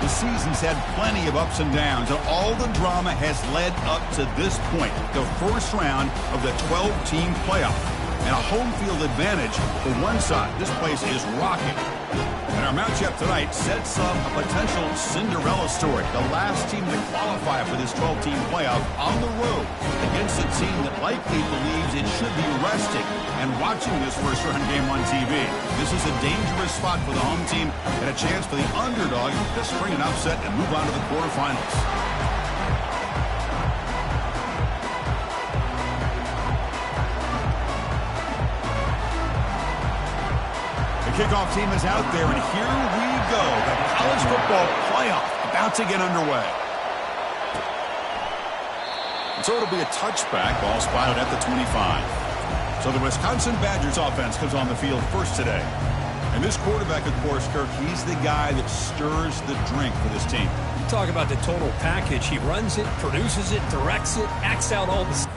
The season's had plenty of ups and downs, and all the drama has led up to this point, the first round of the 12-team playoff. And a home field advantage for one side. This place is rocking. And our matchup tonight sets up a potential Cinderella story. The last team to qualify for this 12-team playoff on the road against a team that likely believes it should be resting and watching this first-round game on TV. This is a dangerous spot for the home team and a chance for the underdog to spring an upset and move on to the quarterfinals. Kickoff team is out there, and here we go. The college football playoff about to get underway. And so it'll be a touchback, ball spotted at the 25. So the Wisconsin Badgers offense comes on the field first today. And this quarterback, of course, Kirk, he's the guy that stirs the drink for this team. You talk about the total package. He runs it, produces it, directs it, acts out all the...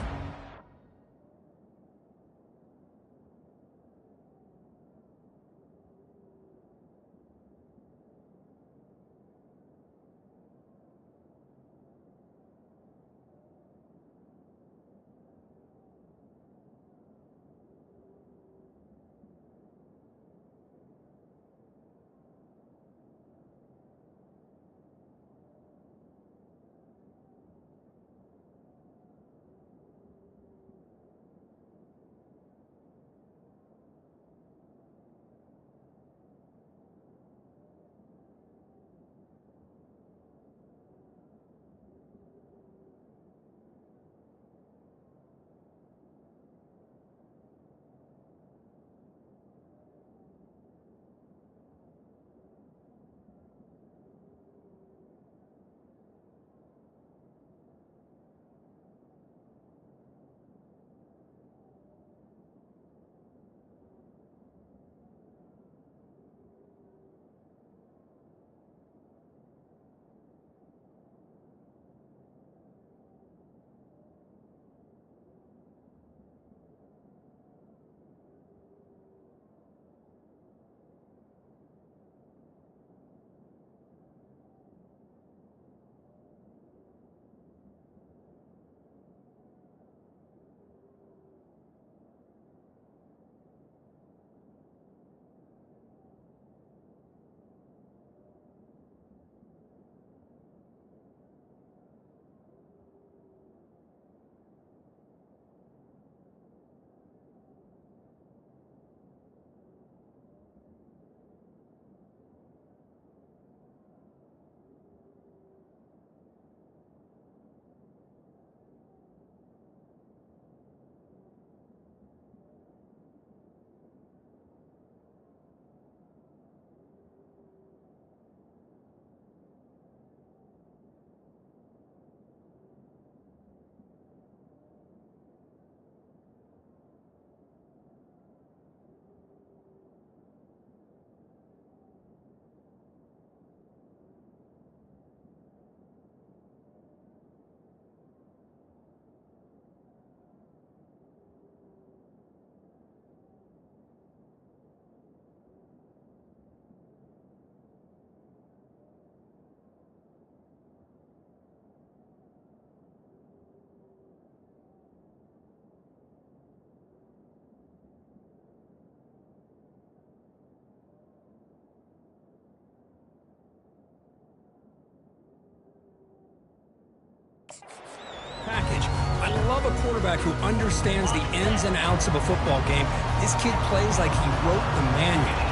package. I love a quarterback who understands the ins and outs of a football game. This kid plays like he wrote the manual.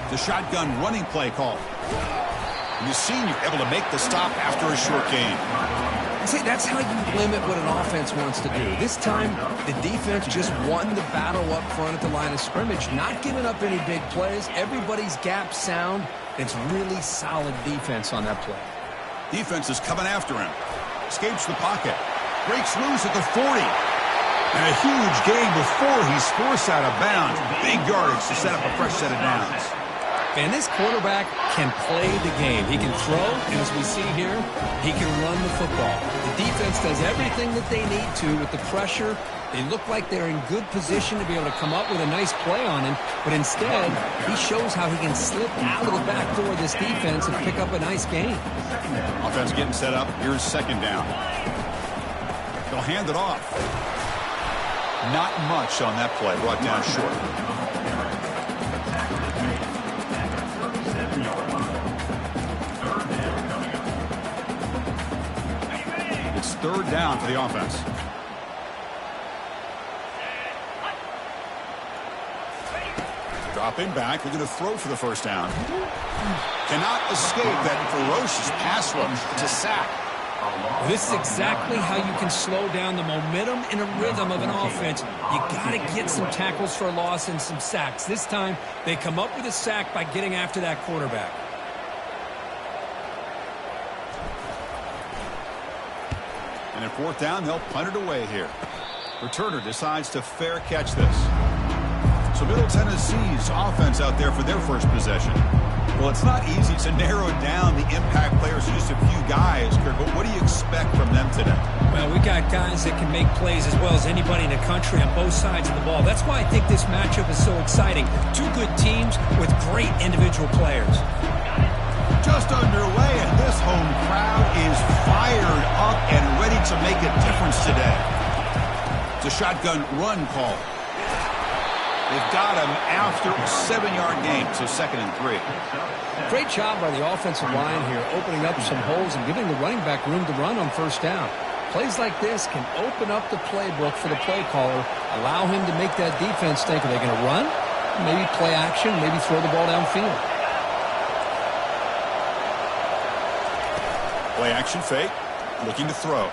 The shotgun running play call. And the senior able to make the stop after a short gain. See, that's how you limit what an offense wants to do. This time, the defense just won the battle up front at the line of scrimmage, not giving up any big plays. Everybody's gap sound. It's really solid defense on that play. Defense is coming after him. Escapes the pocket. Breaks loose at the 40. And a huge gain before he's forced out of bounds. Big yardage to set up a fresh set of downs. And this quarterback can play the game. He can throw, and as we see here, he can run the football. The defense does everything that they need to with the pressure. They look like they're in good position to be able to come up with a nice play on him, but instead, he shows how he can slip out of the back door of this defense and pick up a nice gain. Offense getting set up. Here's second down. They'll hand it off. Not much on that play. Brought down short. It's third down for the offense. Dropping back. They're going to throw for the first down. Cannot escape that ferocious pass rush to sack. This is exactly how you can slow down the momentum and a rhythm of an offense. You got to get some tackles for a loss and some sacks. This time, they come up with a sack by getting after that quarterback. And at fourth down, they'll punt it away here. Returner decides to fair catch this. So Middle Tennessee's offense out there for their first possession. Well, it's not easy to narrow down the impact players to just a few guys, Kirk, but what do you expect from them today? Well, we got guys that can make plays as well as anybody in the country on both sides of the ball. That's why I think this matchup is so exciting. Two good teams with great individual players. Just underway, and this home crowd is fired up and ready to make a difference today. It's a shotgun run call. They've got him after a 7-yard gain, so 2nd and 3. Great job by the offensive line here, opening up some holes and giving the running back room to run on first down. Plays like this can open up the playbook for the play caller, allow him to make that defense think, are they going to run? Maybe play action, maybe throw the ball downfield. Play action fake, looking to throw.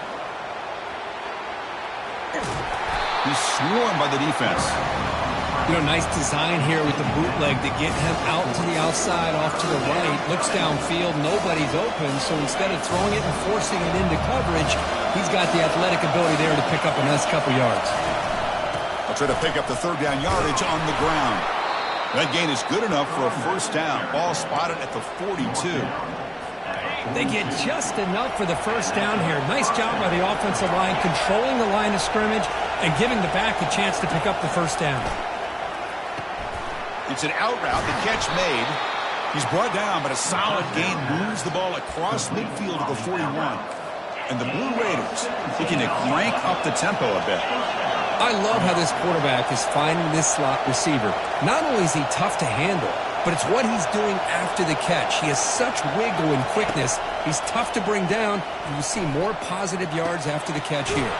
He's swarmed by the defense. You know, nice design here with the bootleg to get him out to the outside, off to the right. Looks downfield, nobody's open, so instead of throwing it and forcing it into coverage, he's got the athletic ability there to pick up a nice couple yards. I'll try to pick up the third down yardage on the ground. That gain is good enough for a first down. Ball spotted at the 42. They get just enough for the first down here. Nice job by the offensive line, controlling the line of scrimmage and giving the back a chance to pick up the first down. It's an out route, the catch made. He's brought down, but a solid gain moves the ball across midfield to the 41. And the Blue Raiders looking to crank up the tempo a bit. I love how this quarterback is finding this slot receiver. Not only is he tough to handle, but it's what he's doing after the catch. He has such wiggle and quickness. He's tough to bring down, and you see more positive yards after the catch here.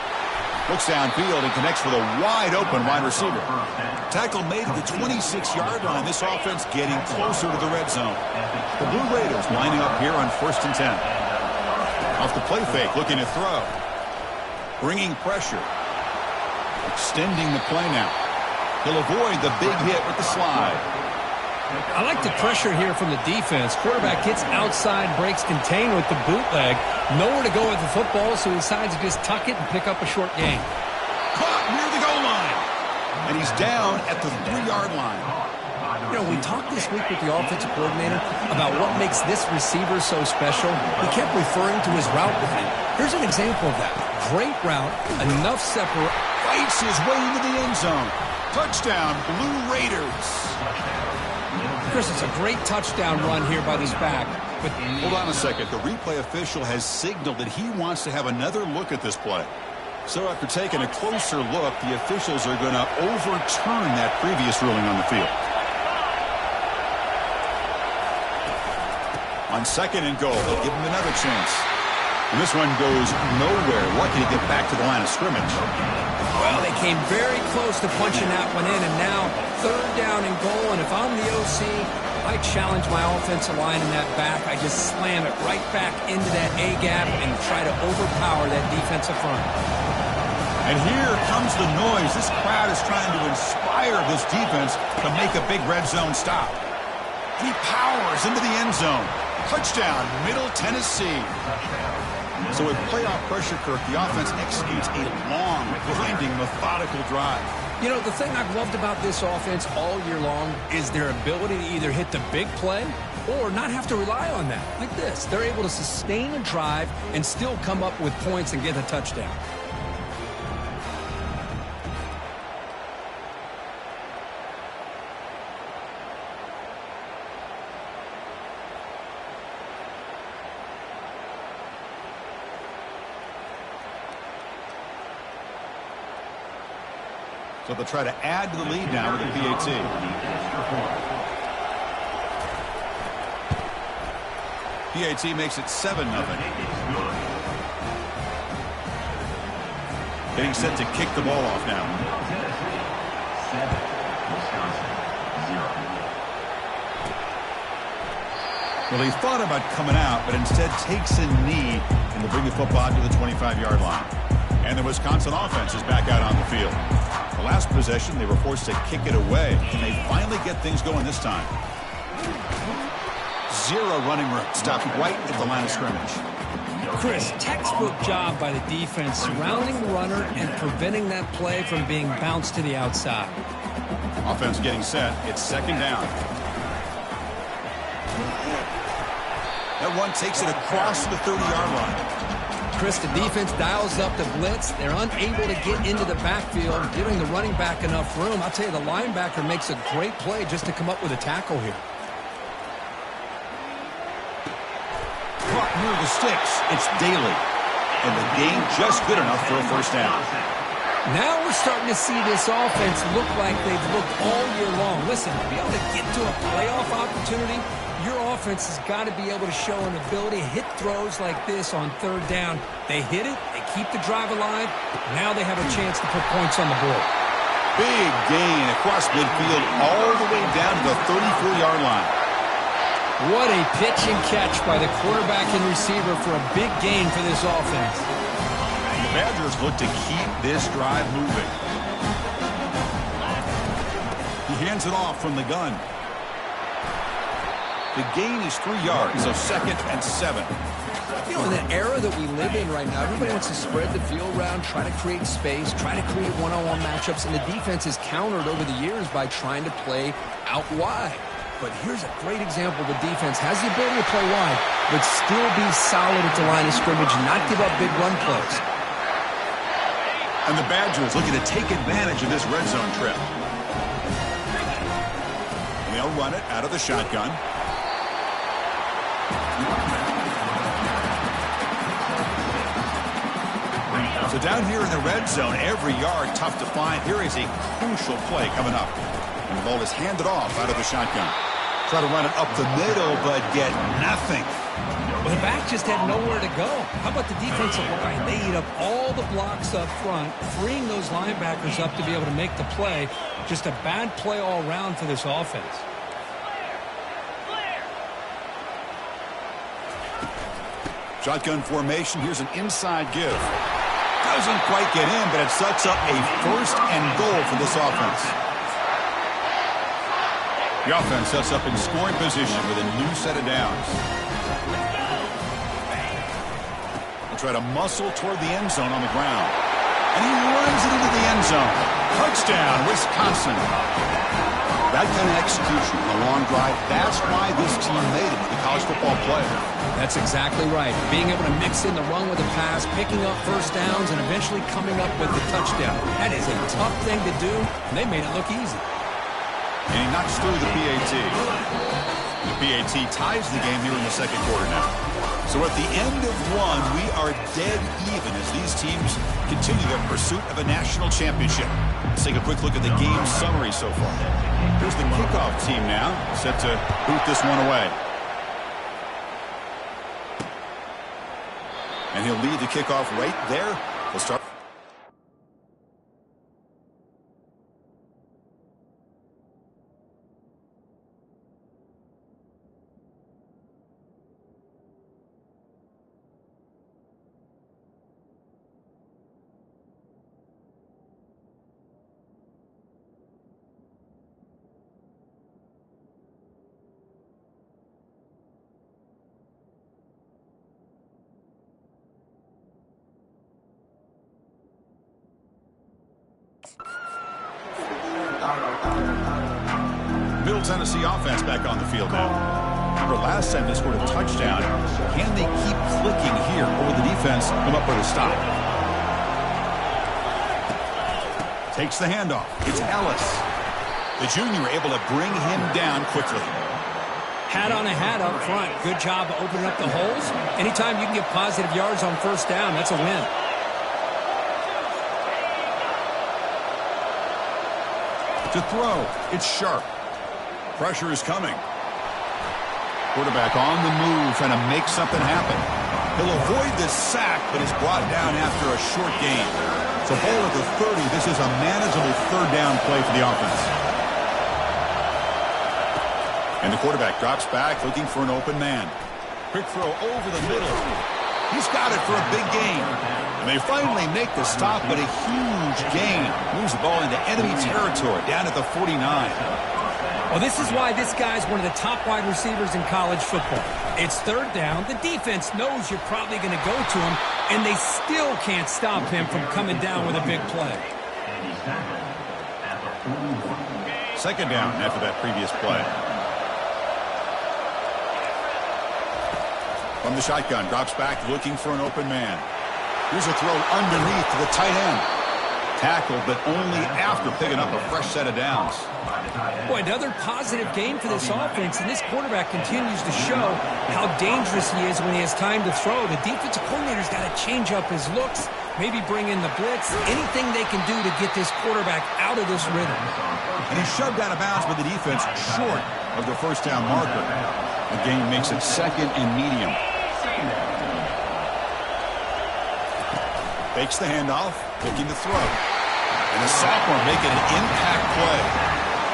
Looks downfield and connects with a wide-open wide receiver. Tackle made at the 26-yard line. This offense getting closer to the red zone. The Blue Raiders lining up here on 1st and 10. Off the play fake, looking to throw. Bringing pressure. Extending the play now. He'll avoid the big hit with the slide. I like the pressure here from the defense. Quarterback gets outside, breaks contain with the bootleg. Nowhere to go with the football, so he decides to just tuck it and pick up a short gain. Caught near the goal line. And he's down at the 3-yard line. You know, we talked this week with the offensive coordinator about what makes this receiver so special. He kept referring to his route running. Here's an example of that. Great route, enough separate. Fights his way into the end zone. Touchdown, Blue Raiders. Chris, it's a great touchdown run here by this back. But hold on a second. The replay official has signaled that he wants to have another look at this play. So after taking a closer look, the officials are going to overturn that previous ruling on the field. On 2nd and goal, they'll give him another chance. And this one goes nowhere. Lucky to get back to the line of scrimmage. Well, they came very close to punching that one in, and now 3rd down and goal. And if I'm the OC, I challenge my offensive line in that back. I just slam it right back into that A-gap and try to overpower that defensive front. And here comes the noise. This crowd is trying to inspire this defense to make a big red zone stop. He powers into the end zone. Touchdown, Middle Tennessee. So with playoff pressure, Kirk, the offense executes a long, grinding, methodical drive. You know, the thing I've loved about this offense all year long is their ability to either hit the big play or not have to rely on that. Like this, they're able to sustain a drive and still come up with points and get a touchdown. So they'll try to add to the lead now with the PAT. PAT makes it 7-0. Getting set to kick the ball off now. Well, he thought about coming out, but instead takes a knee and will bring the football to the 25-yard line. And the Wisconsin offense is back out on the field. The last possession, they were forced to kick it away. Can they finally get things going this time? Zero running room. Stopped right at the line of scrimmage. Chris, textbook job by the defense surrounding the runner and preventing that play from being bounced to the outside. Offense getting set. It's second down. That one takes it across the 30-yard line. Chris, the defense dials up the blitz. They're unable to get into the backfield, giving the running back enough room. I'll tell you, the linebacker makes a great play just to come up with a tackle here. Caught near the sticks. It's Daly. And the gain just good enough for a first down. Now we're starting to see this offense look like they've looked all year long. Listen, to be able to get to a playoff opportunity, your offense has got to be able to show an ability to hit throws like this on third down. They hit it, they keep the drive alive. Now they have a chance to put points on the board. Big gain across midfield all the way down to the 34-yard line. What a pitch and catch by the quarterback and receiver for a big gain for this offense. The Badgers look to keep this drive moving. He hands it off from the gun. The gain is 3 yards, so 2nd and 7. You know, in the era that we live in right now, everybody wants to spread the field around, try to create space, try to create one-on-one matchups, and the defense is countered over the years by trying to play out wide. But here's a great example. The defense has the ability to play wide, but still be solid at the line of scrimmage, not give up big run plays. And the Badgers looking to take advantage of this red zone trip. And they'll run it out of the shotgun. So down here in the red zone, every yard tough to find. Here is a crucial play coming up. And the ball is handed off out of the shotgun. Try to run it up the middle, but get nothing. Well, the back just had nowhere to go. How about the defensive line? They eat up all the blocks up front, freeing those linebackers up to be able to make the play. Just a bad play all around for this offense. Shotgun formation. Here's an inside give. Doesn't quite get in, but it sets up a 1st and goal for this offense. The offense sets up in scoring position with a new set of downs. They'll try to muscle toward the end zone on the ground. And he runs it into the end zone. Touchdown, Wisconsin. That kind of execution, a long drive, that's why this team made it the college football player. That's exactly right. Being able to mix in the run with the pass, picking up first downs, and eventually coming up with the touchdown. That is a tough thing to do, and they made it look easy. And he knocks through the PAT. The PAT ties the game here in the 2nd quarter now. So at the end of one, we are dead even as these teams continue their pursuit of a national championship. Let's take a quick look at the game summary so far. Here's the kickoff team now, set to boot this one away. And he'll lead the kickoff right there. He'll start. Middle Tennessee offense back on the field now. Remember, last time they scored a touchdown. Can they keep clicking here, or will the defense come up with a stop? Takes the handoff. It's Ellis. The junior able to bring him down quickly. Hat on a hat up front. Good job of opening up the holes. Anytime you can get positive yards on first down, that's a win. To throw, it's Sharp. Pressure is coming. Quarterback on the move, trying to make something happen. He'll avoid this sack, but is brought down after a short gain. So ball at the 30. This is a manageable third down play for the offense. And the quarterback drops back, looking for an open man. Quick throw over the middle. He's got it for a big gain. And they finally make the stop, but a huge gain. Moves the ball into enemy territory, down at the 49. Well, this is why this guy's one of the top wide receivers in college football. It's third down. The defense knows you're probably going to go to him, and they still can't stop him from coming down with a big play. Second down after that previous play. From the shotgun, drops back, looking for an open man. Here's a throw underneath to the tight end. Tackled, but only after picking up a fresh set of downs. Boy, another positive game for this offense, and this quarterback continues to show how dangerous he is when he has time to throw. The defensive coordinator's got to change up his looks, maybe bring in the blitz, anything they can do to get this quarterback out of this rhythm. And he's shoved out of bounds with the defense short of the first down marker. The game makes it second and medium. Fakes the handoff, looking to throw. And the sophomore making an impact play.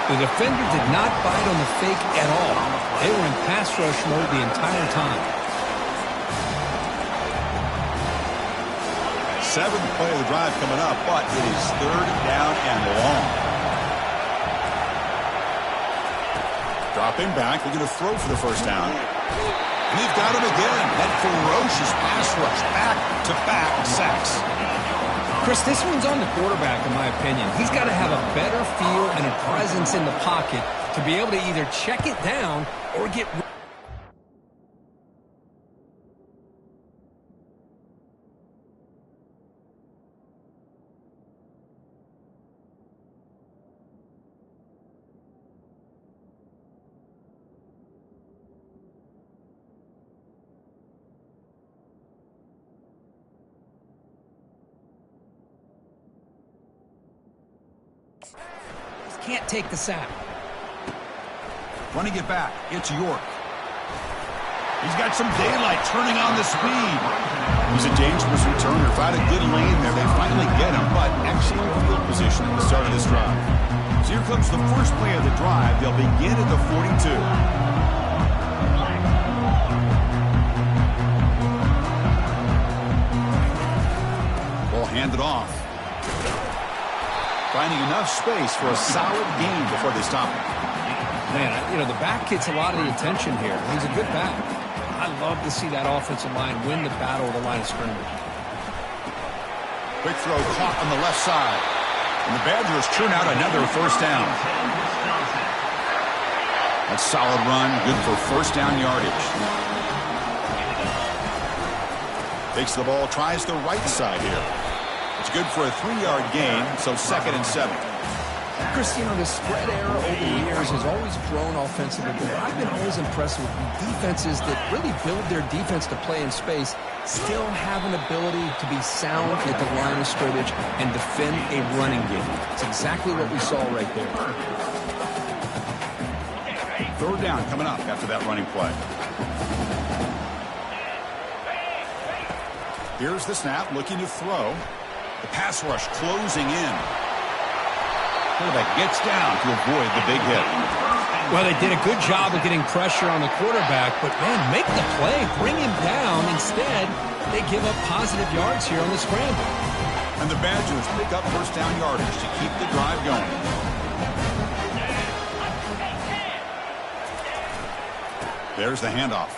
The defender did not bite on the fake at all. They were in pass rush mode the entire time. Seventh play of the drive coming up, but it is third down and long. Dropping back, looking to throw for the first down. And they've got him again. That ferocious pass rush, back-to-back sacks. Chris, this one's on the quarterback, in my opinion. He's got to have a better feel and a presence in the pocket to be able to either check it down or get... Can't take the sack. Running it back, it's York. He's got some daylight, turning on the speed. He's a dangerous returner. Found a good lane there. They finally get him, but excellent field position at the start of this drive. So here comes the first play of the drive. They'll begin at the 42. Ball handed off. Finding enough space for a solid gain before they stop him. Man, you know, the back gets a lot of the attention here. He's a good back. I love to see that offensive line win the battle of the line of scrimmage. Quick throw caught on the left side. And the Badgers turn out another first down. That's solid run, good for first down yardage. Takes the ball, tries the right side here. It's good for a 3-yard gain, so 2nd and 7. Chris, you know, the spread era over the years has always grown offensively, but I've been always impressed with defenses that really build their defense to play in space, still have an ability to be sound at the line of scrimmage and defend a running game. It's exactly what we saw right there. Third down coming up after that running play. Here's the snap, looking to throw. The pass rush closing in. Quarterback gets down to avoid the big hit. Well, they did a good job of getting pressure on the quarterback, but, man, make the play, bring him down. Instead, they give up positive yards here on the scramble. And the Badgers pick up first down yardage to keep the drive going. There's the handoff.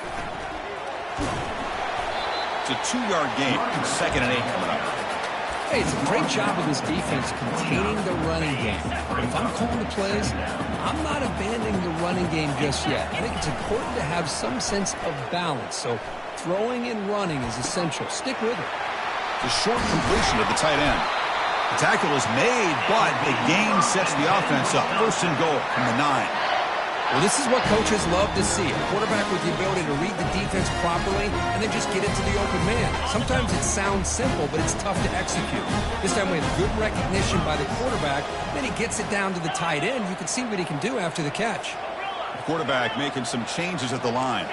It's a 2-yard gain. 2nd and 8 coming up. Hey, it's a great job of this defense containing the running game. But if I'm calling the plays, I'm not abandoning the running game just yet. I think it's important to have some sense of balance. So throwing and running is essential. Stick with it. The short completion of the tight end. The tackle is made, but the gain sets the offense up. First and goal from the 9. Well, this is what coaches love to see. A quarterback with the ability to read the defense properly and then just get it to the open man. Sometimes it sounds simple, but it's tough to execute. This time we have good recognition by the quarterback. Then he gets it down to the tight end. You can see what he can do after the catch. The quarterback making some changes at the line.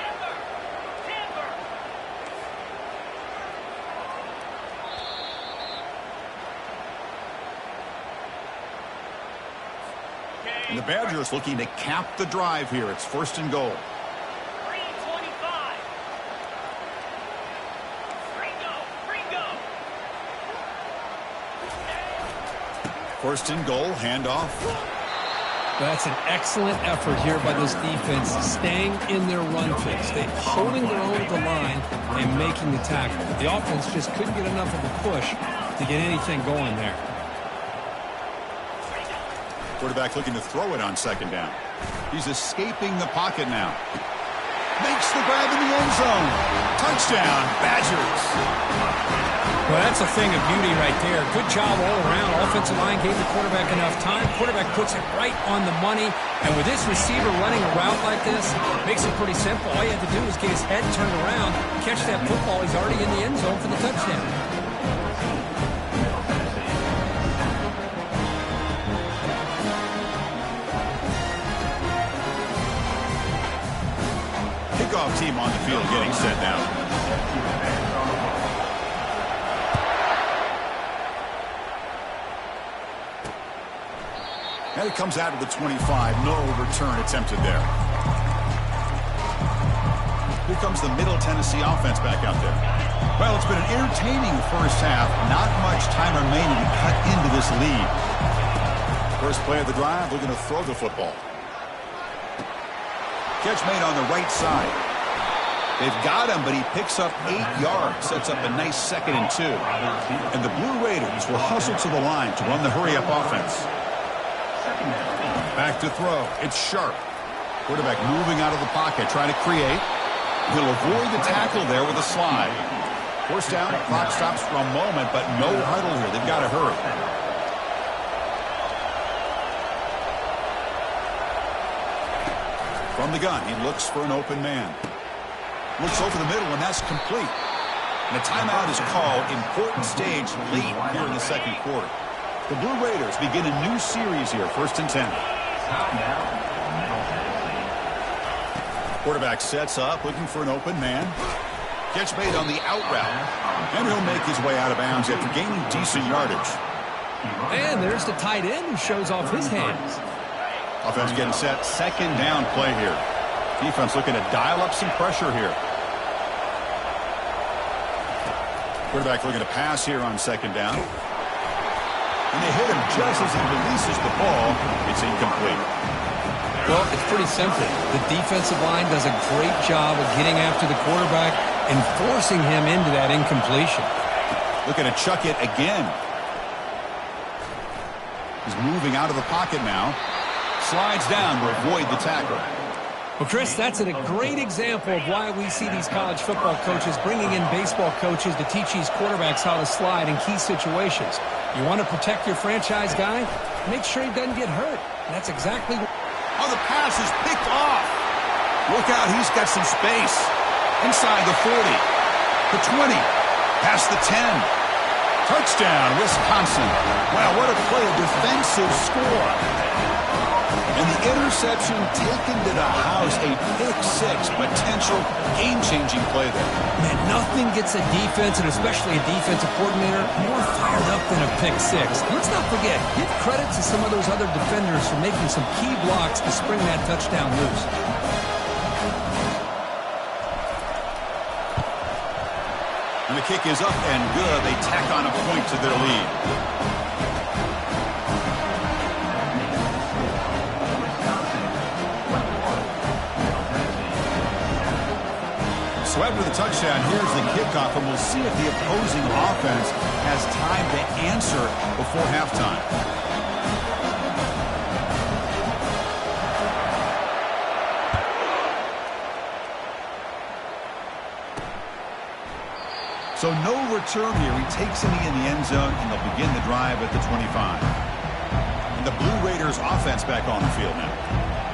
And the Badgers looking to cap the drive here. It's first and goal. 3:25. First and goal, handoff. That's an excellent effort here by this defense, staying in their run fix. They're holding their own at the line and making the tackle. The offense just couldn't get enough of a push to get anything going there. Quarterback looking to throw it on second down. He's escaping the pocket now. Makes the grab in the end zone. Touchdown, Badgers. Well, that's a thing of beauty right there. Good job all around. Offensive line gave the quarterback enough time. Quarterback puts it right on the money. And with this receiver running a route like this, makes it pretty simple. All you have to do is get his head turned around, catch that football. He's already in the end zone for the touchdown. Kickoff team on the field getting set now. And it comes out of the 25. No return attempted there. Here comes the Middle Tennessee offense back out there. Well, it's been an entertaining first half. Not much time remaining to cut into this lead. First play of the drive, looking to throw the football. Catch made on the right side. They've got him, but he picks up 8 yards. Sets up a nice 2nd and 2. And the Blue Raiders will hustle to the line to run the hurry-up offense. Back to throw. It's Sharp. Quarterback moving out of the pocket, trying to create. He'll avoid the tackle there with a slide. First down, clock stops for a moment, but no huddle here. They've got to hurry. From the gun, he looks for an open man. Looks over the middle, and that's complete. And a timeout is called. Important stage late here in the second quarter. The Blue Raiders begin a new series here, 1st and 10. Quarterback sets up, looking for an open man. Catch made on the out route. And he'll make his way out of bounds after gaining decent yardage. And there's the tight end who shows off his hands. Offense getting set. 2nd down play here. Defense looking to dial up some pressure here. Quarterback looking to pass here on 2nd down. And they hit him just as he releases the ball. It's incomplete. Well, it's pretty simple. The defensive line does a great job of getting after the quarterback and forcing him into that incompletion. Looking to chuck it again. He's moving out of the pocket now. Slides down to avoid the tackle. Well, Chris, that's a great example of why we see these college football coaches bringing in baseball coaches to teach these quarterbacks how to slide in key situations. You want to protect your franchise guy? Make sure he doesn't get hurt. And that's exactly what... Oh, the pass is picked off. Look out, he's got some space. Inside the 40. The 20. Past the 10. Touchdown, Wisconsin. Wow, what a play, a defensive score. And the interception taken to the house, a pick-6, potential game-changing play there. Man, nothing gets a defense, and especially a defensive coordinator, more fired up than a pick-6. Let's not forget, give credit to some of those other defenders for making some key blocks to spring that touchdown loose. And the kick is up and good. They tack on a point to their lead. So after the touchdown, here's the kickoff, and we'll see if the opposing offense has time to answer before halftime. So no return here. He takes it in the end zone, and they'll begin the drive at the 25. And the Blue Raiders offense back on the field now.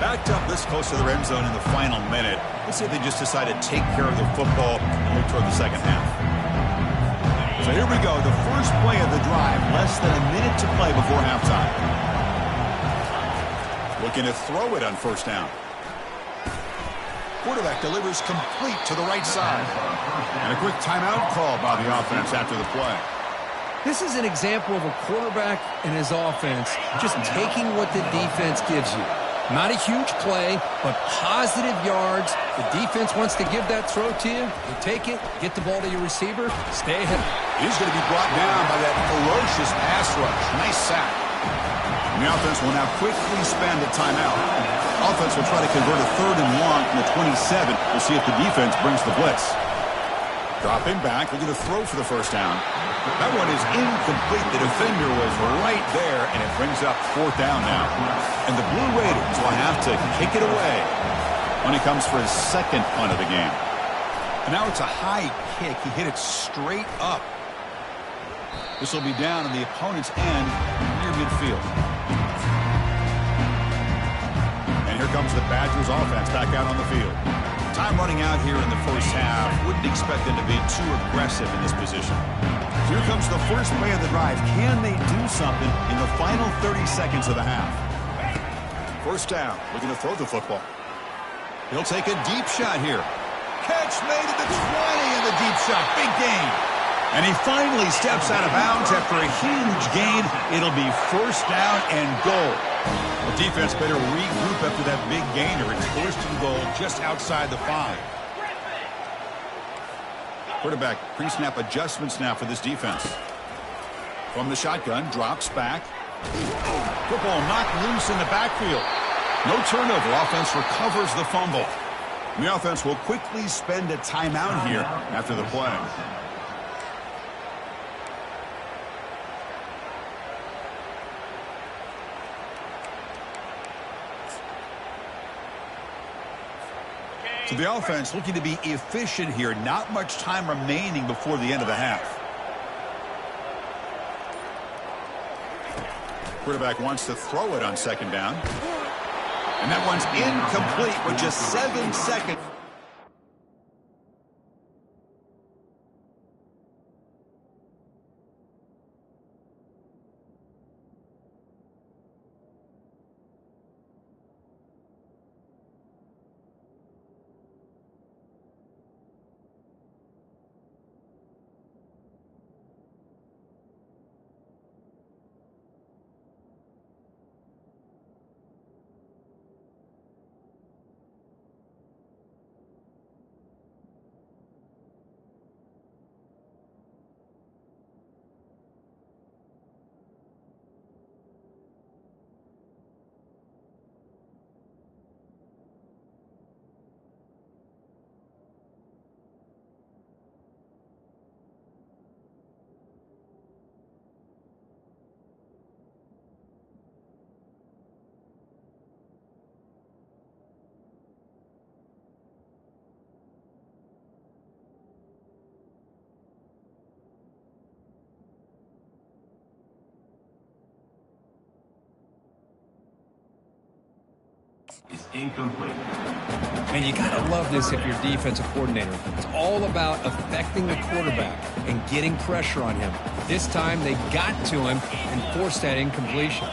Backed up this close to their end zone in the final minute. Let's see if they just decide to take care of the football and look toward the second half. So here we go. The first play of the drive. Less than a minute to play before halftime. Looking to throw it on first down. Quarterback delivers complete to the right side. And a quick timeout call by the offense after the play. This is an example of a quarterback and his offense just taking what the defense gives you. Not a huge play, but positive yards. The defense wants to give that throw to you. You take it, get the ball to your receiver, stay ahead. He's going to be brought down by that ferocious pass rush. Nice sack. And the offense will now quickly spend a timeout. Offense will try to convert a 3rd and long from the 27. We'll see if the defense brings the blitz. Dropping back, looking to throw for the first down. That one is incomplete. The defender was right there, and it brings up 4th down now. And the Blue Raiders will have to kick it away when he comes for his second punt of the game. And now it's a high kick. He hit it straight up. This will be down on the opponent's end near midfield. And here comes the Badgers offense back out on the field. Time running out here in the first half. Wouldn't expect them to be too aggressive in this position. Here comes the first play of the drive. Can they do something in the final 30 seconds of the half? First down. Looking to throw the football. He'll take a deep shot here. Catch made at the 20 in the deep shot. Big gain. And he finally steps out of bounds after a huge gain. It'll be first down and goal. The defense better regroup after that big gainer. It's first and goal just outside the 5. Quarterback pre-snap adjustments now for this defense. From the shotgun, drops back. Football knocked loose in the backfield. No turnover. Offense recovers the fumble. And the offense will quickly spend a timeout here after the play. So the offense looking to be efficient here. Not much time remaining before the end of the half. Quarterback wants to throw it on second down. And that one's incomplete with just 7 seconds. Is incomplete. And you got to love this if you're defensive coordinator. It's all about affecting the quarterback and getting pressure on him. This time they got to him and forced that incompletion.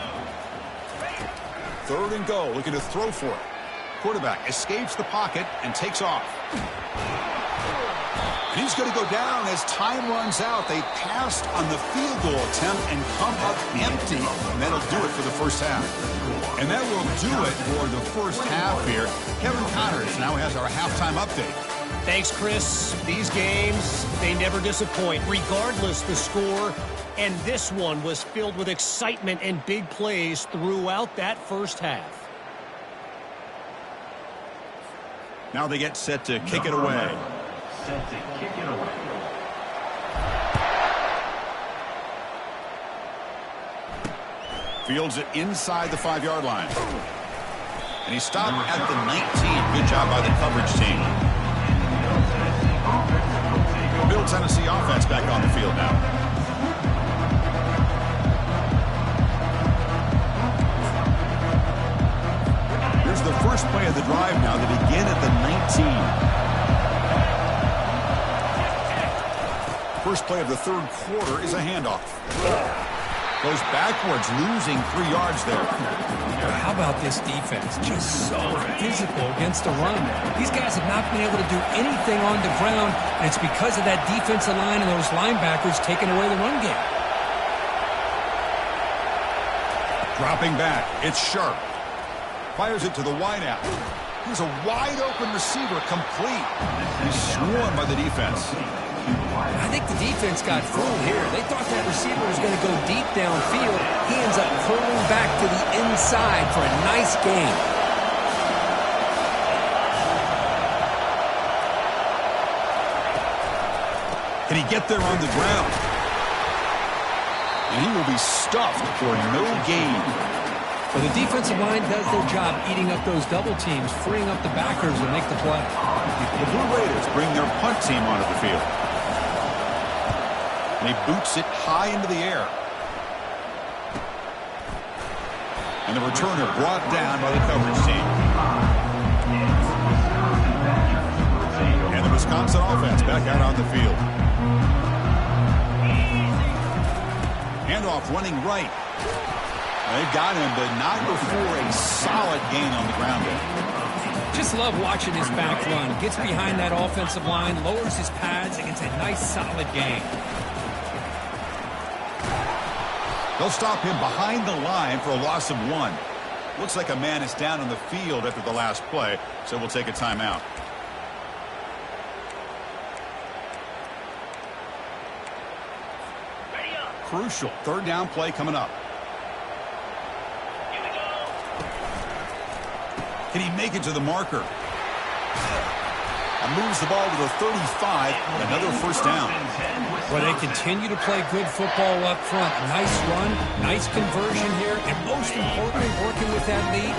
3rd and goal, looking to throw for it. Quarterback escapes the pocket and takes off. And he's going to go down as time runs out. They passed on the field goal attempt and come up empty. And that'll do it for the first half. And that will do it for the first half here. Kevin Connors now has our halftime update. Thanks, Chris. These games, they never disappoint, regardless the score. And this one was filled with excitement and big plays throughout that first half. Now they get set to kick it away. set to kick it away. Fields it inside the 5-yard line. And he stopped at the 19. Good job by the coverage team. Middle Tennessee offense back on the field now. Here's the first play of the drive now. They begin at the 19. First play of the third quarter is a handoff. Goes backwards, losing 3 yards there. How about this defense? Just so physical against the run. These guys have not been able to do anything on the ground, and it's because of that defensive line and those linebackers taking away the run game. Dropping back, it's Sharp. Fires it to the wideout. Here's a wide-open receiver, complete. He's swarmed by the defense. I think the defense got fooled here. They thought that receiver was going to go deep downfield. He ends up pulling back to the inside for a nice gain. Can he get there on the ground? And he will be stuffed for no gain. Well, the defensive line does their job eating up those double teams, freeing up the backers to make the play. The Blue Raiders bring their punt team onto the field. And he boots it high into the air. And the returner brought down by the coverage team. And the Wisconsin offense back out on the field. Handoff running right. They've got him, but not before a solid gain on the ground there. Just love watching his back run. Gets behind that offensive line, lowers his pads, and gets a nice solid gain. They'll stop him behind the line for a loss of 1. Looks like a man is down on the field after the last play, so we'll take a timeout. Crucial third down play coming up. Can he make it to the marker? And moves the ball to the 35. Another first down. Well, they continue to play good football up front. Nice run, nice conversion here, and most importantly, working with that lead,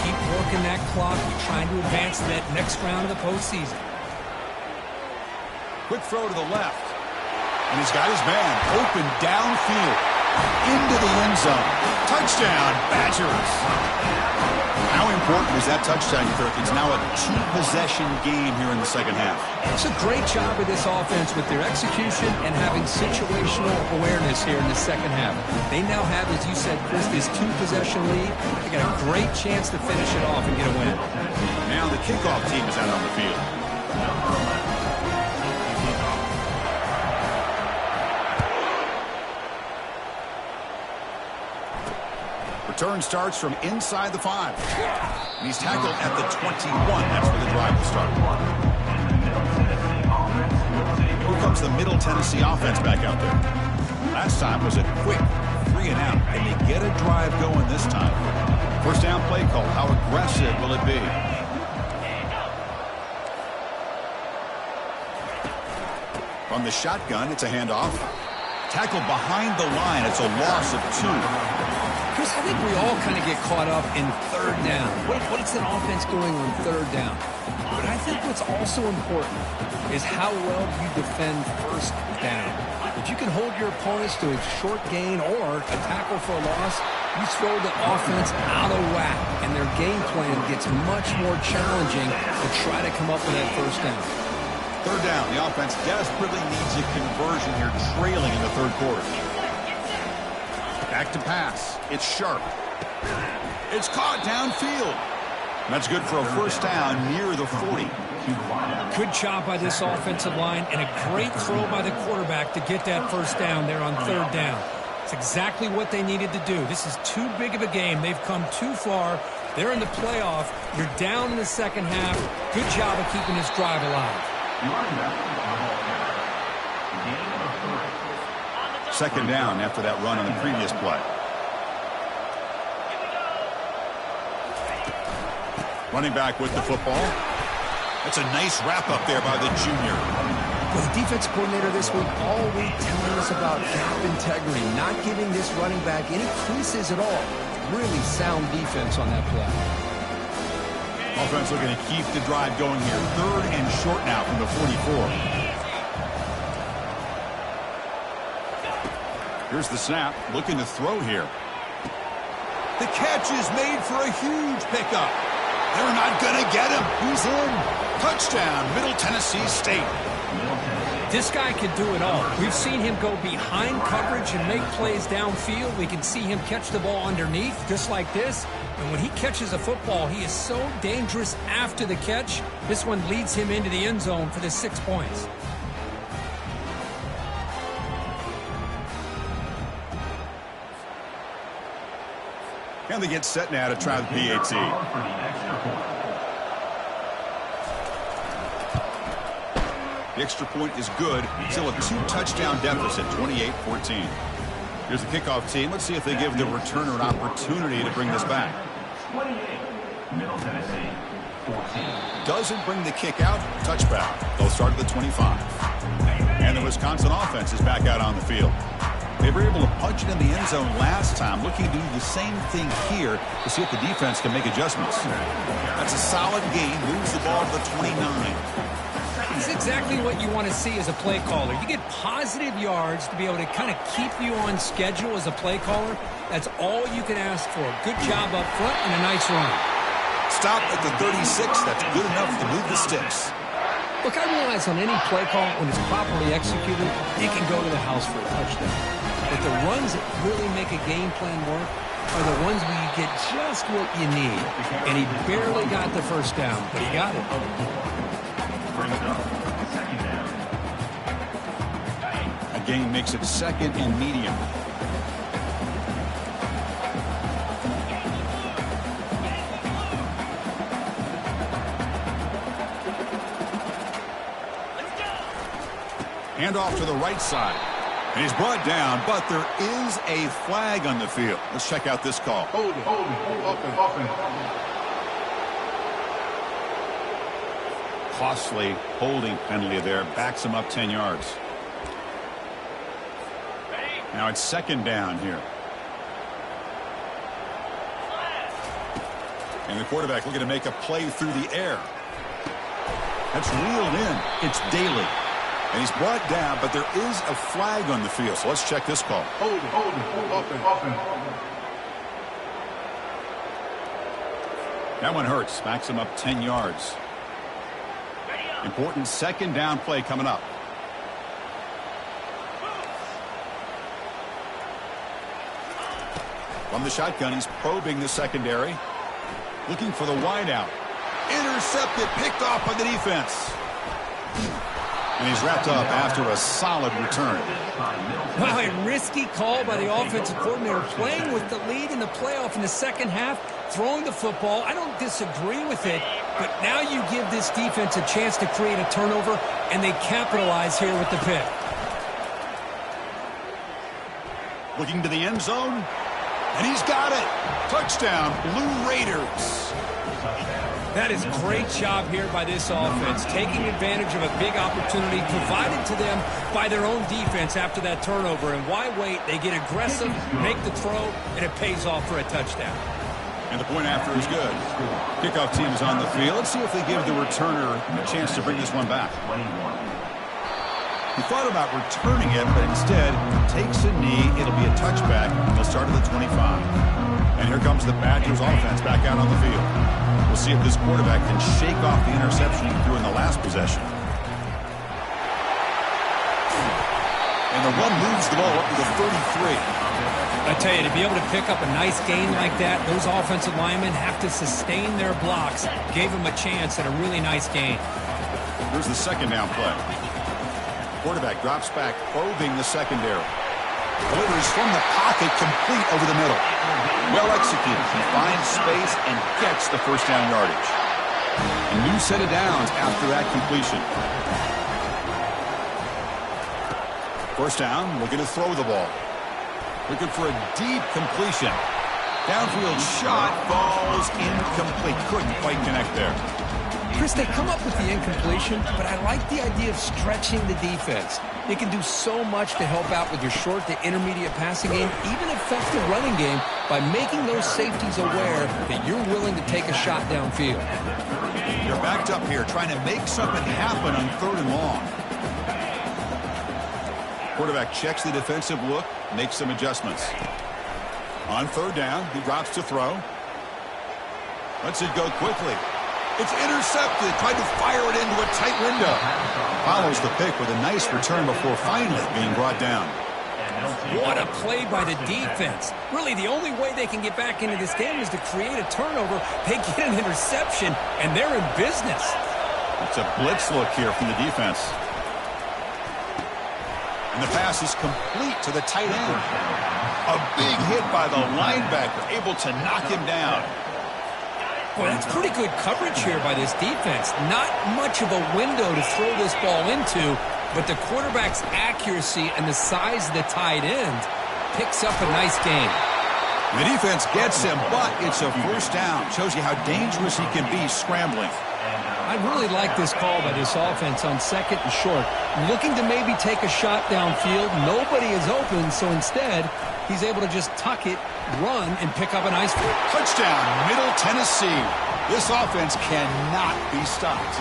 keep working that clock, trying to advance to that next round of the postseason. Quick throw to the left. And he's got his man open downfield into the end zone. Touchdown, Badgers. How important is that touchdown, you think? It's now a 2-possession game here in the second half. It's a great job of this offense with their execution and having situational awareness here in the second half. They now have, as you said, Chris, this 2-possession lead. They got a great chance to finish it off and get a win. Now the kickoff team is out on the field. Return starts from inside the 5. And he's tackled at the 21. That's where the drive will start. Here comes the Middle Tennessee offense back out there. Last time was a quick 3 and out. And they get a drive going this time. First down play call. How aggressive will it be? From the shotgun, it's a handoff. Tackled behind the line. It's a loss of 2. Chris, I think we all kind of get caught up in third down. What's an offense doing on third down? But I think what's also important is how well you defend first down. If you can hold your opponents to a short gain or a tackle for a loss, you throw the offense out of whack, and their game plan gets much more challenging to try to come up with that first down. Third down, the offense desperately needs a conversion here, trailing in the third quarter. Back to pass. It's Sharp. It's caught downfield. That's good for a first down near the 40. Good job by this offensive line and a great throw by the quarterback to get that first down there on third down. It's exactly what they needed to do. This is too big of a game. They've come too far. They're in the playoff. You're down in the second half. Good job of keeping this drive alive. Second down after that run on the previous play. Running back with the football. That's a nice wrap-up there by the junior. Well, the defense coordinator this week all week telling us about gap integrity, not giving this running back any creases at all. Really sound defense on that play. Offense looking to keep the drive going here. 3rd and short now from the 44. Here's the snap, looking to throw here. The catch is made for a huge pickup. They're not going to get him. He's in. Touchdown, Middle Tennessee State. This guy can do it all. We've seen him go behind coverage and make plays downfield. We can see him catch the ball underneath, just like this. And when he catches a football, he is so dangerous after the catch. This one leads him into the end zone for the 6 points. And they get set now to try the PAT. The extra point is good. Still a 2-touchdown deficit, 28-14. Here's the kickoff team. Let's see if they give the returner an opportunity to bring this back. 28, Middle Tennessee, 14. Doesn't bring the kick out. Touchback. They'll start at the 25. And the Wisconsin offense is back out on the field. They were able to punch it in the end zone last time, looking to do the same thing here to see if the defense can make adjustments. That's a solid gain, moves the ball to the 29. It's exactly what you want to see as a play caller. You get positive yards to be able to kind of keep you on schedule as a play caller. That's all you can ask for. Good job up front and a nice run. Stop at the 36. That's good enough to move the sticks. Look, I realize on any play call, when it's properly executed, it can go to the house for a touchdown. But the runs that really make a game plan work are the ones where you get just what you need. And he barely got the first down, but he got it. A gain makes it 2nd and medium. Hand off to the right side. And he's brought down, but there is a flag on the field. Let's check out this call. Hold it. Costly holding penalty there. Backs him up 10 yards. Now it's 2nd down here. And the quarterback looking to make a play through the air. That's reeled in. It's Daly. And he's brought down, but there is a flag on the field. So let's check this call. Hold it. That one hurts. Backs him up 10 yards. Important 2nd down play coming up. From the shotgun, he's probing the secondary. Looking for the wideout. Intercepted, picked off by the defense. And he's wrapped up after a solid return. Wow, a risky call by the offensive coordinator, playing with the lead in the playoff in the second half, throwing the football. I don't disagree with it, but now you give this defense a chance to create a turnover, and they capitalize here with the pick. Looking to the end zone, and he's got it. Touchdown, Blue Raiders. That is great job here by this offense, taking advantage of a big opportunity provided to them by their own defense after that turnover. And why wait? They get aggressive, make the throw, and it pays off for a touchdown. And the point after is good. Kickoff team is on the field. Let's see if they give the returner a chance to bring this one back. He thought about returning it, but instead takes a knee. It'll be a touchback. They'll start at the 25. And here comes the Badgers offense back out on the field. We'll see if this quarterback can shake off the interception he threw in the last possession. And the run moves the ball up to the 33. I tell you, to be able to pick up a nice gain like that, those offensive linemen have to sustain their blocks. Gave them a chance at a really nice gain. Here's the 2nd down play. Quarterback drops back, probing the secondary. Delivers from the pocket, complete over the middle. Well executed. He finds space and gets the 1st down yardage. A new set of downs after that completion. 1st down, looking to throw the ball. Looking for a deep completion. Downfield shot, falls incomplete. Couldn't quite connect there. Chris, they come up with the incompletion, but I like the idea of stretching the defense. It can do so much to help out with your short to intermediate passing game, even effective running game, by making those safeties aware that you're willing to take a shot downfield. They're backed up here, trying to make something happen on 3rd and long. Quarterback checks the defensive look, makes some adjustments. On 3rd down, he drops to throw. Lets it go quickly. It's intercepted. Tried to fire it into a tight window. Follows the pick with a nice return before finally being brought down. What a play by the defense. Really, the only way they can get back into this game is to create a turnover. They get an interception, and they're in business. It's a blitz look here from the defense. And the pass is complete to the tight end. A big hit by the linebacker, able to knock him down. Boy, that's pretty good coverage here by this defense. Not much of a window to throw this ball into, but the quarterback's accuracy and the size of the tight end picks up a nice gain. The defense gets him, but it's a 1st down. Shows you how dangerous he can be scrambling. I really like this call by this offense on 2nd and short. Looking to maybe take a shot downfield. Nobody is open, so instead, he's able to just tuck it, run, and pick up a nice touchdown, Middle Tennessee. This offense cannot be stopped.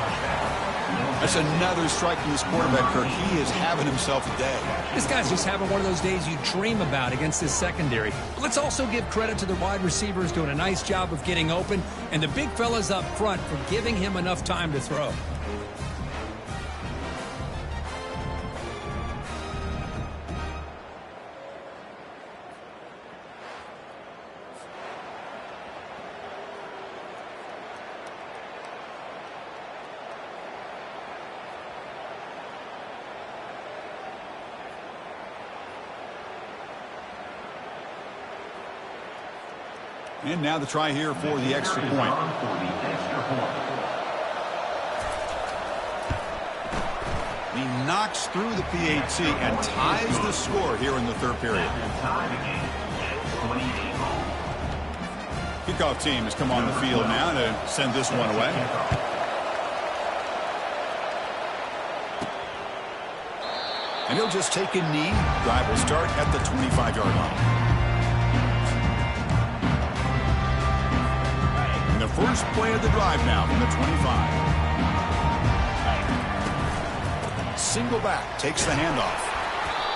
That's another strike from this quarterback, Kirk. He is having himself a day. This guy's just having one of those days you dream about against this secondary. But let's also give credit to the wide receivers doing a nice job of getting open, and the big fellas up front for giving him enough time to throw. And now the try here for the extra point. He knocks through the PAT and ties the score here in the 3rd period. Kickoff team has come on the field now to send this one away. And he'll just take a knee. Drive will start at the 25-yard line. The first play of the drive now from the 25. Single back, takes the handoff.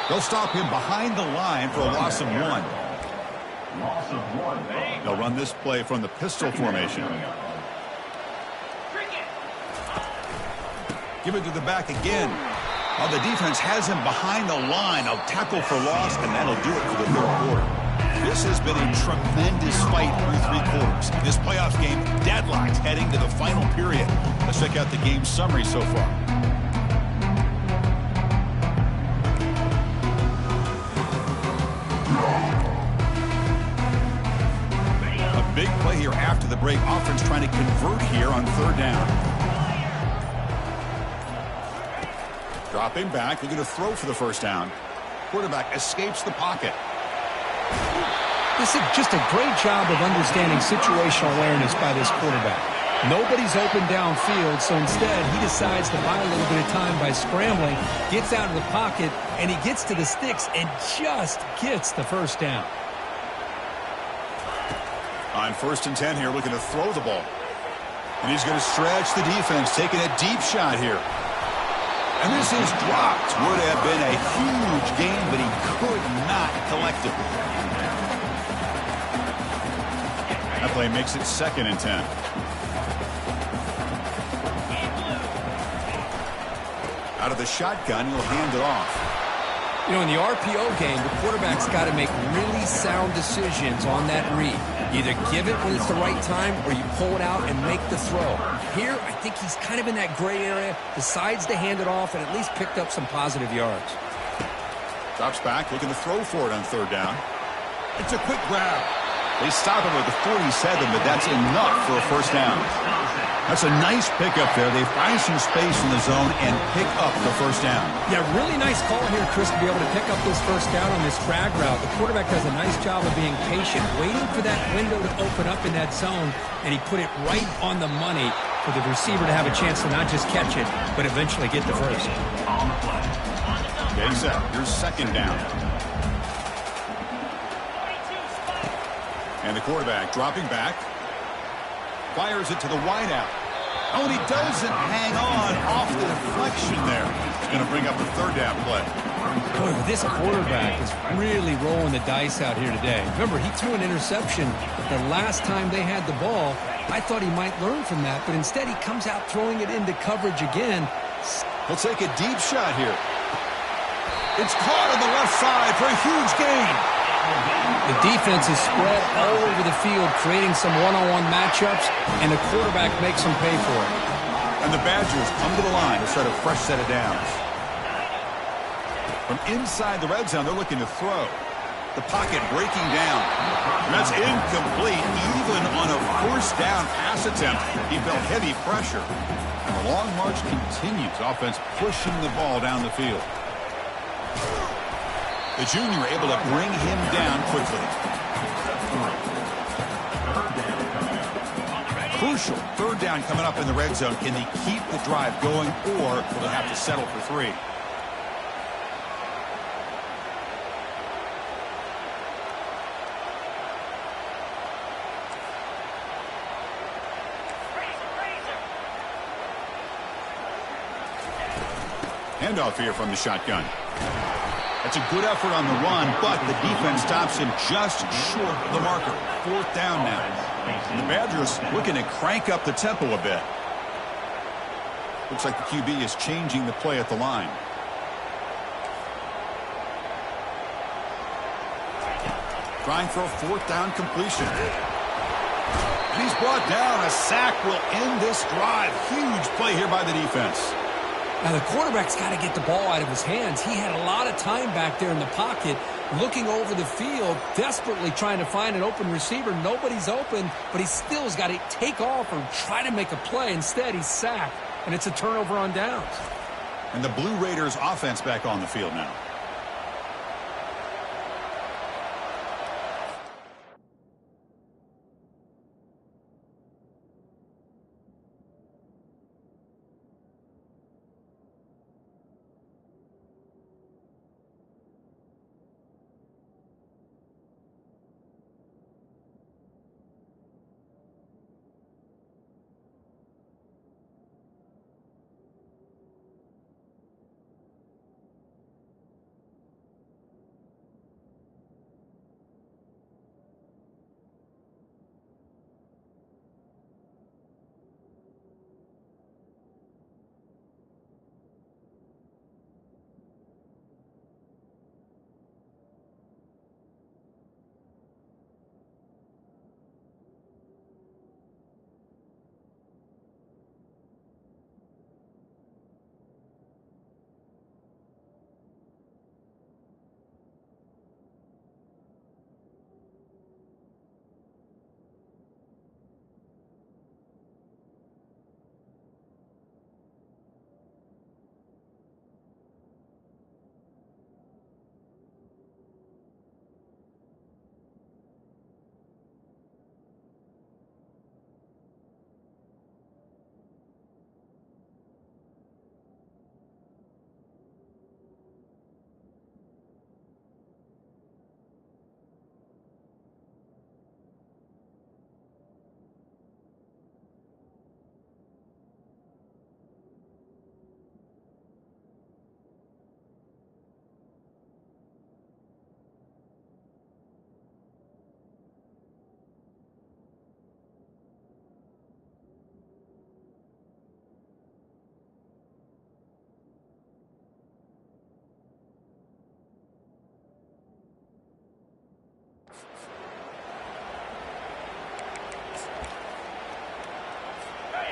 They'll stop him behind the line for a loss of 1. They'll run this play from the pistol formation. Give it to the back again. Oh, the defense has him behind the line. A tackle for loss, and that'll do it for the 3rd quarter. This has been a tremendous fight through 3 quarters. This playoff game deadlocked heading to the final period. Let's check out the game summary so far. A big play here after the break. Offense trying to convert here on 3rd down. Dropping back, looking to throw for the 1st down. Quarterback escapes the pocket. This is just a great job of understanding situational awareness by this quarterback. Nobody's open downfield, so instead he decides to buy a little bit of time by scrambling, gets out of the pocket, and he gets to the sticks and just gets the 1st down. On 1st and 10 here, looking to throw the ball. And he's going to stretch the defense, taking a deep shot here. And this is dropped. Would have been a huge game, but he could not collect it. That play makes it 2nd and 10. Out of the shotgun, he'll hand it off. You know, in the RPO game, the quarterback's got to make really sound decisions on that read. Either give it when it's the right time or you pull it out and make the throw. Here, I think he's kind of in that gray area, decides to hand it off and at least picked up some positive yards. Drops back, looking to throw for it on 3rd down. It's a quick grab. They stop him at the 47, but that's enough for a 1st down. That's a nice pickup there. They find some space in the zone and pick up the first down. Yeah, really nice call here, Chris, to be able to pick up this first down on this drag route. The quarterback does a nice job of being patient, waiting for that window to open up in that zone, and he put it right on the money for the receiver to have a chance to not just catch it, but eventually get the first. Getting set. Here's second down. And the quarterback dropping back. Fires it to the wideout. Oh, and he doesn't hang on off the deflection there. He's going to bring up the third down play. Boy, this quarterback is really rolling the dice out here today. Remember, he threw an interception the last time they had the ball. I thought he might learn from that, but instead he comes out throwing it into coverage again. He'll take a deep shot here. It's caught on the left side for a huge gain. The defense is spread all over the field, creating some one-on-one matchups, and the quarterback makes them pay for it. And the Badgers come to the line to start a fresh set of downs. From inside the red zone, they're looking to throw. The pocket breaking down. And that's incomplete. Even on a first down pass attempt, he felt heavy pressure. And the long march continues. Offense pushing the ball down the field. The junior able to bring him down quickly. Crucial third down coming up in the red zone. Can they keep the drive going, or will they have to settle for 3? Handoff here from the shotgun. That's a good effort on the run, but the defense stops him just short of the marker. Fourth down now. And the Badgers looking to crank up the tempo a bit. Looks like the QB is changing the play at the line. Trying for a fourth down completion. And he's brought down. A sack will end this drive. Huge play here by the defense. Now, the quarterback's got to get the ball out of his hands. He had a lot of time back there in the pocket, looking over the field, desperately trying to find an open receiver. Nobody's open, but he still has got to take off or try to make a play. Instead, he's sacked, and it's a turnover on downs. And the Blue Raiders offense back on the field now.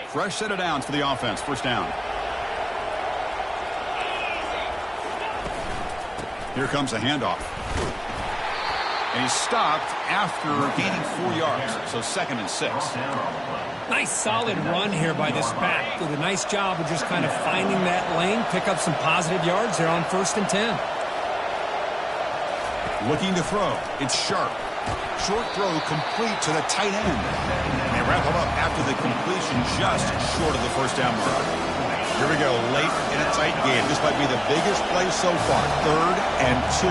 Fresh set of downs for the offense. First down. Here comes a handoff. And he's stopped after gaining 4 yards. So 2nd and 6. Nice solid run here by this back. Did a nice job of just kind of finding that lane, pick up some positive yards there on 1st and 10. Looking to throw. It's Sharp. Short throw complete to the tight end. And they wrap him up after the completion just short of the first down mark. Here we go, late in a tight game. This might be the biggest play so far. 3rd and 2.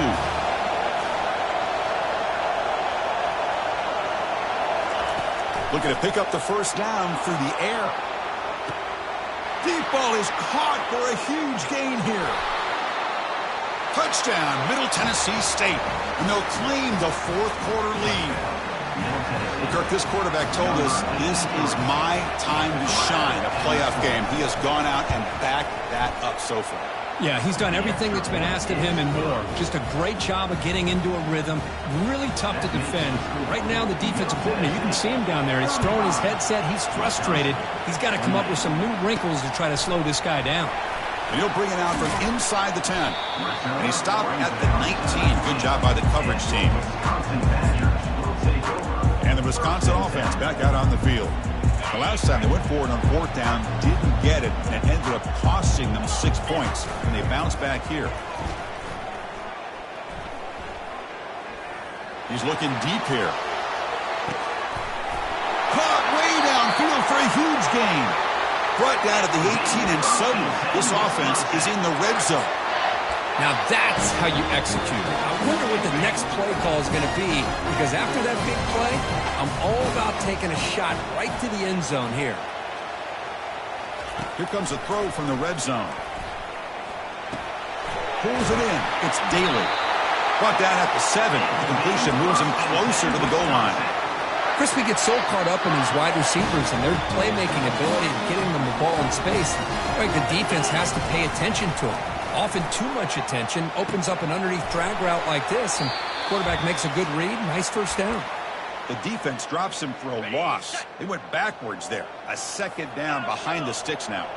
Looking to pick up the first down through the air. Deep ball is caught for a huge gain here. Touchdown, Middle Tennessee State. And they'll claim the 4th quarter lead. Well, Kirk, this quarterback told us this is my time to shine, a playoff game. He has gone out and backed that up so far. Yeah, he's done everything that's been asked of him and more. Just a great job of getting into a rhythm. Really tough to defend. Right now, the defensive coordinator, you can see him down there. He's throwing his headset. He's frustrated. He's got to come up with some new wrinkles to try to slow this guy down. And he'll bring it out from inside the 10. And he stopped at the 19. Good job by the coverage team. And the Wisconsin offense back out on the field. The last time they went forward on 4th down, didn't get it, and it ended up costing them 6 points. And they bounce back here. He's looking deep here. Caught way downfield for a huge gain. Brought down at the 18, and suddenly this offense is in the red zone. Now that's how you execute it. I wonder what the next play call is going to be, because after that big play, I'm all about taking a shot right to the end zone here. Here comes a throw from the red zone. Pulls it in. It's Daly. Brought down at the 7. The completion moves him closer to the goal line. Crispy gets so caught up in these wide receivers and their playmaking ability and getting them the ball in space. Right, the defense has to pay attention to him. Often too much attention opens up an underneath drag route like this, and quarterback makes a good read. Nice first down. The defense drops him for a loss. They went backwards there. A 2nd down behind the sticks now.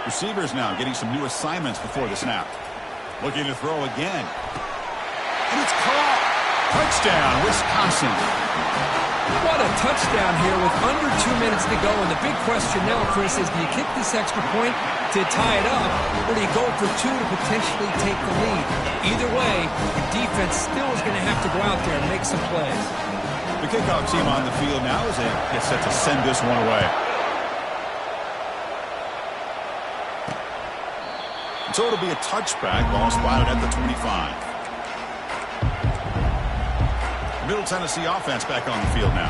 Receivers now getting some new assignments before the snap. Looking to throw again. And it's caught. Touchdown, Wisconsin. What a touchdown here with under 2 minutes to go. And the big question now, Chris, is do you kick this extra point to tie it up, or do you go for 2 to potentially take the lead? Either way, the defense still is going to have to go out there and make some plays. The kickoff team on the field now as they get set to send this one away. And so it'll be a touchback, ball spotted at the 25. Middle Tennessee offense back on the field now.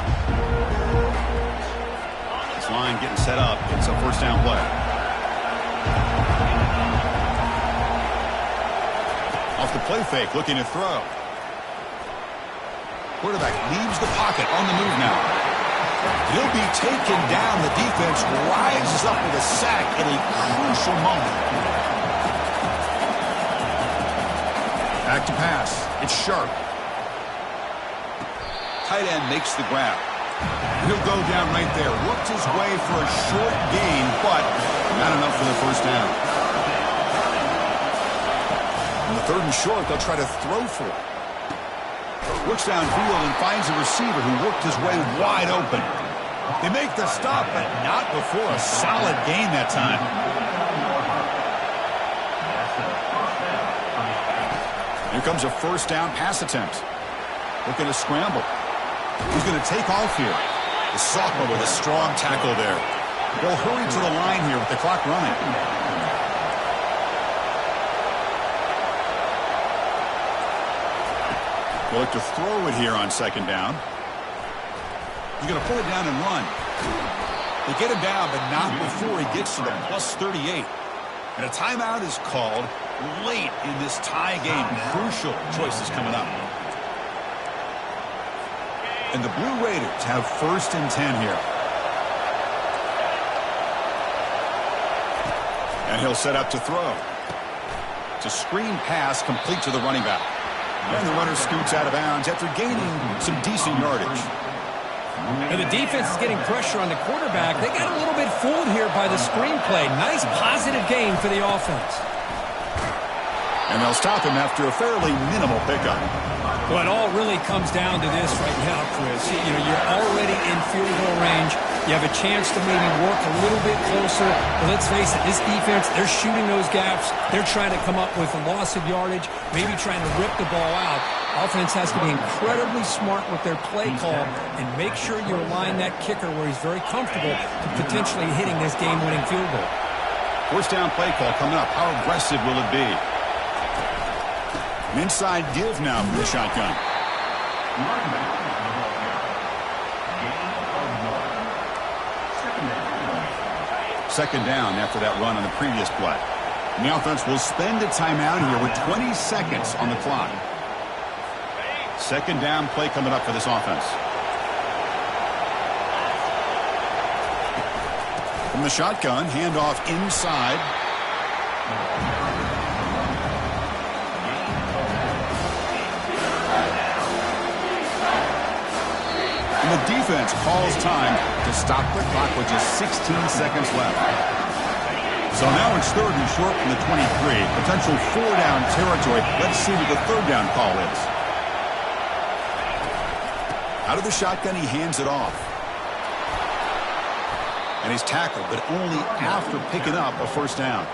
This line getting set up. It's a first down play. Off the play fake, looking to throw. Quarterback leaves the pocket on the move now. He'll be taken down. The defense rises up with a sack at a crucial moment. Back to pass. It's Sharp. Tight end makes the grab. He'll go down right there. Worked his way for a short gain, but not enough for the first down. On the 3rd and short, they'll try to throw for it. Looks downfield and finds a receiver who worked his way wide open. They make the stop, but not before a solid gain that time. Here comes a first down pass attempt. Looking to scramble. Who's going to take off here? The sophomore with a strong tackle there. They'll hurry to the line here with the clock running. They'll look to throw it here on 2nd down. He's going to pull it down and run. They get him down, but not before he gets to the plus 38. And a timeout is called late in this tie game. Crucial choices coming up. And the Blue Raiders have 1st and 10 here. And he'll set up to throw. It's a screen pass complete to the running back. And the runner scoots out of bounds after gaining some decent yardage. And the defense is getting pressure on the quarterback. They got a little bit fooled here by the screen play. Nice positive gain for the offense. And they'll stop him after a fairly minimal pickup. Well, it all really comes down to this right now, Chris. You know, you're already in field goal range. You have a chance to maybe work a little bit closer. But let's face it, this defense, they're shooting those gaps. They're trying to come up with a loss of yardage, maybe trying to rip the ball out. Offense has to be incredibly smart with their play call and make sure you align that kicker where he's very comfortable to potentially hitting this game-winning field goal. First down play call coming up. How aggressive will it be? An inside give now from the shotgun. Second down after that run on the previous play. And the offense will spend a timeout here with 20 seconds on the clock. Second down play coming up for this offense. From the shotgun, handoff inside. And the defense calls time to stop the clock with just 16 seconds left. So now it's third and short from the 23. Potential four-down territory. Let's see what the third down call is. Out of the shotgun, he hands it off. And he's tackled, but only after picking up a first down.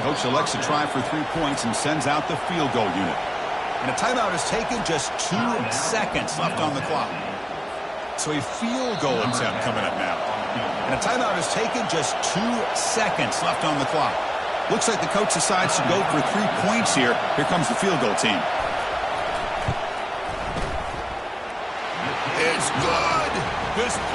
Coach elects to try for 3 points and sends out the field goal unit. And a timeout is taken, just 2 seconds left on the clock. So a field goal attempt coming up now. And a timeout is taken, just 2 seconds left on the clock. Looks like the coach decides to go for 3 points here. Here comes the field goal team.